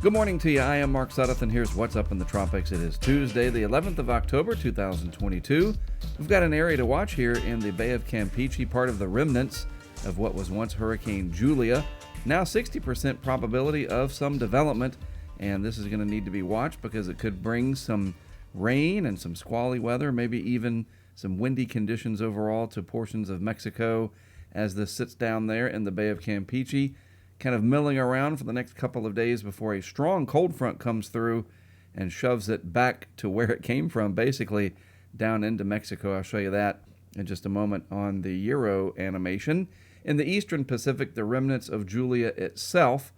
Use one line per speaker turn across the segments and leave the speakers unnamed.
Good morning to you. I am Mark Sudduth, and here's what's up in the tropics. It is Tuesday, the 11th of October, 2022. We've got an area to watch here in the Bay of Campeche, part of the remnants of what was once Hurricane Julia. Now 60% probability of some development, and this is going to need to be watched because it could bring some rain and some squally weather, maybe even some windy conditions overall to portions of Mexico as this sits down there in the Bay of Campeche, kind of milling around for the next couple of days before a strong cold front comes through and shoves it back to where it came from, basically down into Mexico. I'll show you that in just a moment on the Euro animation. In the eastern Pacific, the remnants of Julia itself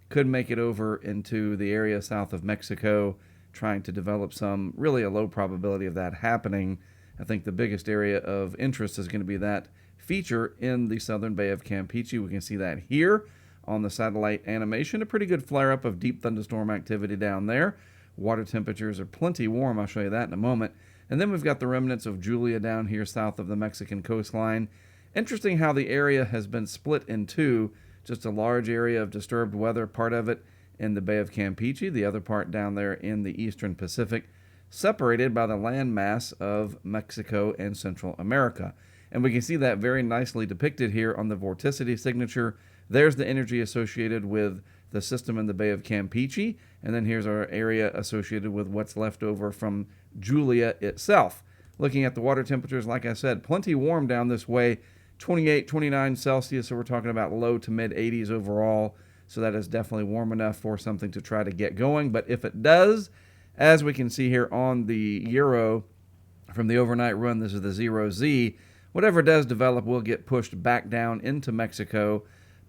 could make it over into the area south of Mexico, trying to develop some, really a low probability of that happening. I think the biggest area of interest is going to be that feature in the southern Bay of Campeche. We can see that here on the satellite animation. A pretty good flare-up of deep thunderstorm activity down there. Water temperatures are plenty warm. I'll show you that in a moment. And then we've got the remnants of Julia down here south of the Mexican coastline. Interesting how the area has been split in two. Just a large area of disturbed weather, part of it in the Bay of Campeche, the other part down there in the eastern Pacific, separated by the landmass of Mexico and Central America. And we can see that very nicely depicted here on the vorticity signature. There's the energy associated with the system in the Bay of Campeche, and then here's our area associated with what's left over from Julia itself. Looking at the water temperatures, like I said, plenty warm down this way, 28, 29 Celsius, so we're talking about low to mid 80s overall, so that is definitely warm enough for something to try to get going. But if it does, as we can see here on the Euro from the overnight run, this is the 0Z, whatever does develop will get pushed back down into Mexico.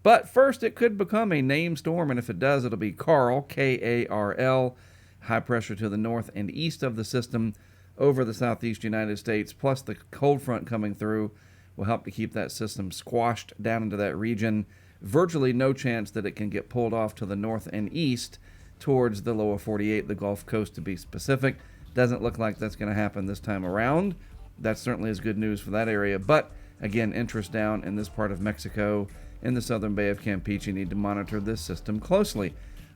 But first, it could become a named storm, and if it does, it'll be Karl, K-A-R-L, high pressure to the north and east of the system over the southeast United States, plus the cold front coming through will help to keep that system squashed down into that region. Virtually no chance that it can get pulled off to the north and east towards the lower 48, the Gulf Coast to be specific. Doesn't look like that's going to happen this time around. That certainly is good news for that area, but again, interest down in this part of Mexico in the southern Bay of Campeche. Need to monitor this system closely.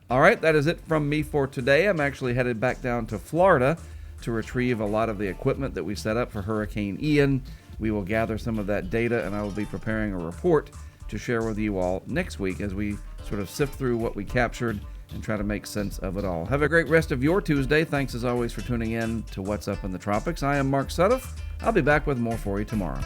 All right, that is it from me for today. I'm actually headed back down to Florida to retrieve a lot of the equipment that we set up for Hurricane Ian. We will gather some of that data, and I will be preparing a report to share with you all next week as we sort of sift through what we captured and try to make sense of it all. Have a great rest of your Tuesday. Thanks as always for tuning in to What's Up in the Tropics. I am Mark Sudduth. I'll be back with more for you tomorrow.